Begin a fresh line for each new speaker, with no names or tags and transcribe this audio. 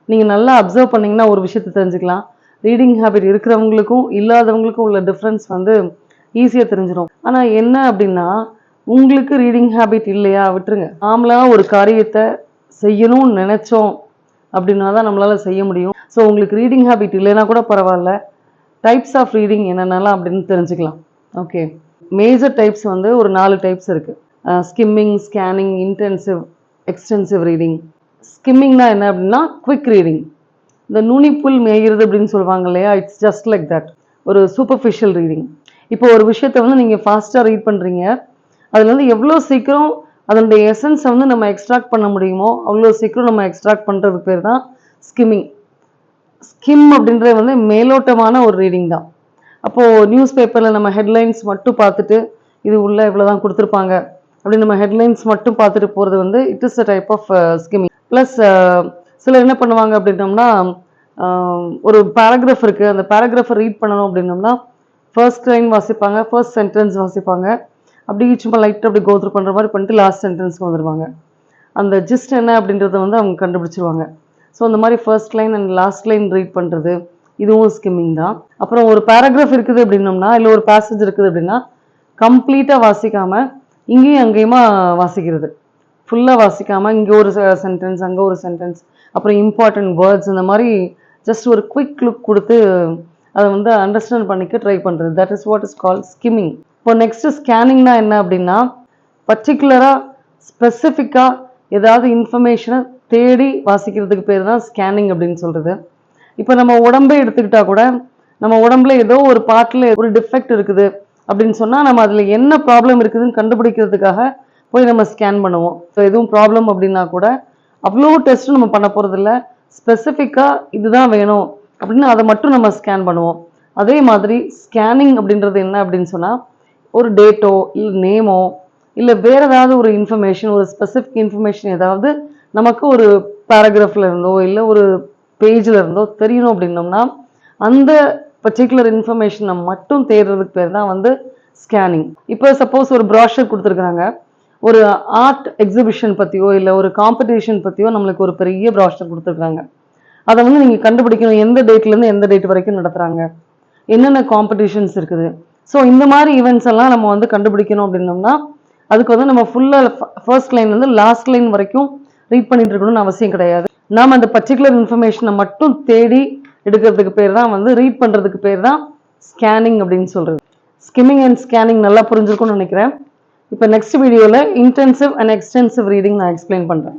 நீங்கள் நல்லா அப்சர்வ் பண்ணிங்கன்னா ஒரு விஷயத்தை தெரிஞ்சுக்கலாம். ரீடிங் ஹேபிட் இருக்கிறவங்களுக்கும் இல்லாதவங்களுக்கும் உள்ள டிஃப்ரென்ஸ் வந்து ஈஸியாக தெரிஞ்சிடும். ஆனால் என்ன அப்படின்னா, உங்களுக்கு ரீடிங் ஹேபிட் இல்லையா விட்டுருங்க. நாமளாக ஒரு காரியத்தை செய்யணும்னு நினச்சோம் அப்படின்னா தான் நம்மளால் செய்ய முடியும். ஸோ உங்களுக்கு ரீடிங் ஹேபிட் இல்லைன்னா கூட பரவாயில்ல, டைப்ஸ் ஆஃப் ரீடிங் என்னென்னலாம் அப்படின்னு தெரிஞ்சுக்கலாம். ஓகே, மேஜர் டைப்ஸ் வந்து ஒரு 4 டைப்ஸ் இருக்குது. Skimming, scanning, intensive, extensive reading. ஸ்கிம்மிங்னா என்ன அப்படின்னா குவிக் ரீடிங். இந்த நுனிப்புல் மேய்கிறது அப்படின்னு சொல்லுவாங்க இல்லையா, இட்ஸ் ஜஸ்ட் லைக் தட். ஒரு சூப்பர்ஃபிஷியல் ரீடிங். இப்போ ஒரு விஷயத்தை வந்து நீங்கள் ஃபாஸ்ட்டாக ரீட் பண்ணுறீங்க, அதில் வந்து எவ்வளோ சீக்கிரம் அதனுடைய எசன்ஸை வந்து நம்ம எக்ஸ்ட்ராக்ட் பண்ண முடியுமோ அவ்வளோ சீக்கிரம் நம்ம எக்ஸ்ட்ராக்ட் பண்ணுறதுக்கு பேர் தான் ஸ்கிம்மிங். ஸ்கிம் அப்படின்றது வந்து மேலோட்டமான ஒரு ரீடிங் தான். அப்போது நியூஸ் பேப்பரில் நம்ம ஹெட்லைன்ஸ் மட்டும் பார்த்துட்டு இது உள்ள இவ்வளோ தான் கொடுத்துருப்பாங்க அப்படின்னு நம்ம ஹெட்லைன்ஸ் மட்டும் பார்த்துட்டு போகிறது வந்து it is a type of skimming. Plus சிலர் என்ன பண்ணுவாங்க அப்படின்னோம்னா, ஒரு பேராகிராஃப் இருக்குது, அந்த பேராகிராஃபை ரீட் பண்ணணும் அப்படின்னோம்னா ஃபர்ஸ்ட் லைன் வாசிப்பாங்க, ஃபர்ஸ்ட் சென்டென்ஸ் வாசிப்பாங்க, அப்படி சும்மா லைட்டாக அப்படி கோத்ரூ பண்ணுற மாதிரி பண்ணிட்டு லாஸ்ட் சென்டென்ஸ்க்கு வந்துடுவாங்க. அந்த ஜிஸ்ட் என்ன அப்படின்றத வந்து அவங்க கண்டுபிடிச்சிருவாங்க. ஸோ அந்த மாதிரி first line and last line read பண்ணுறது இதுவும் ஸ்கிம்மிங் தான். அப்புறம் ஒரு பேராகிராஃப் இருக்குது அப்படின்னோம்னா, இல்லை ஒரு பேசேஜ் இருக்குது அப்படின்னா கம்ப்ளீட்டாக வாசிக்காமல் இங்கேயும் அங்கேயுமா வாசிக்கிறது. ஃபுல்லாக வாசிக்காமல் இங்கே ஒரு சென்டென்ஸ் அங்கே ஒரு சென்டென்ஸ், அப்புறம் இம்பார்ட்டன்ட் வேர்ட்ஸ், இந்த மாதிரி ஜஸ்ட் ஒரு குவிக் லுக் கொடுத்து அதை வந்து அண்டர்ஸ்டாண்ட் பண்ணிக்க ட்ரை பண்ணுறது. That is what is called skimming. இப்போ நெக்ஸ்ட் ஸ்கேனிங்னா என்ன அப்படின்னா, பர்டிகுலராக ஸ்பெசிஃபிக்காக ஏதாவது இன்ஃபர்மேஷனை தேடி வாசிக்கிறதுக்கு பேர் தான் ஸ்கேனிங் அப்படின்னு சொல்கிறது. இப்போ நம்ம உடம்பே எடுத்துக்கிட்டா கூட, நம்ம உடம்புல ஏதோ ஒரு பார்ட்டில் ஒரு டிஃபெக்ட் இருக்குது அப்படின்னு சொன்னால் நம்ம அதில் என்ன ப்ராப்ளம் இருக்குதுன்னு கண்டுபிடிக்கிறதுக்காக போய் நம்ம ஸ்கேன் பண்ணுவோம். ஸோ எதுவும் ப்ராப்ளம் அப்படின்னா கூட அவ்வளோ டெஸ்ட்டும் நம்ம பண்ண போகிறதில்ல, ஸ்பெசிஃபிக்காக இதுதான் வேணும் அப்படின்னு அதை மட்டும் நம்ம ஸ்கேன் பண்ணுவோம். அதே மாதிரி ஸ்கேனிங் அப்படின்றது என்ன அப்படின்னு சொன்னால், ஒரு டேட்டோ இல்லை நேமோ இல்லை வேறு ஏதாவது ஒரு இன்ஃபர்மேஷன், ஒரு ஸ்பெசிஃபிக் இன்ஃபர்மேஷன் ஏதாவது நமக்கு ஒரு பேராகிராஃபில் இருந்தோ இல்லை ஒரு பேஜில் இருந்தோ தெரியணும் அப்படின்னோம்னா அந்த பர்டிகுலர் இன்ஃபர்மேஷனை மட்டும் தேடுறதுக்கு பேர் தான் வந்து ஸ்கேனிங். இப்போ சப்போஸ் ஒரு ப்ராஷர் கொடுத்துருக்குறாங்க, ஒரு ஆர்ட் எக்ஸிபிஷன் பற்றியோ இல்லை ஒரு காம்படிஷன் பற்றியோ நம்மளுக்கு ஒரு பெரிய ப்ராஷர் கொடுத்துருக்குறாங்க. அதை வந்து நீங்கள் கண்டுபிடிக்கணும், எந்த டேட்லேருந்து எந்த டேட் வரைக்கும் நடத்துகிறாங்க, என்னென்ன காம்படிஷன்ஸ் இருக்குது. ஸோ இந்த மாதிரி ஈவெண்ட்ஸ் எல்லாம் நம்ம வந்து கண்டுபிடிக்கணும் அப்படின்னோம்னா அதுக்கு வந்து நம்ம ஃபுல்லாக ஃபர்ஸ்ட் லைன்லேருந்து லாஸ்ட் லைன் வரைக்கும் ரீட் பண்ணிட்டு இருக்கணும்னு அவசியம் கிடையாது. நாம் அந்த பர்டிகுலர் இன்ஃபர்மேஷனை மட்டும் தேடி எடுக்கிறதுக்கு பேர் தான் வந்து ரீட் பண்ணுறதுக்கு பேர் தான் ஸ்கேனிங் அப்படின்னு சொல்கிறது. ஸ்கிம்மிங் அண்ட் ஸ்கேனிங் நல்லா புரிஞ்சிருக்கும்னு நினைக்கிறேன். இப்போ நெக்ஸ்ட் வீடியோவில் இன்டென்சிவ் அண்ட் எக்ஸ்டென்சிவ் ரீடிங் நான் எக்ஸ்பிளைன் பண்ணுறேன்.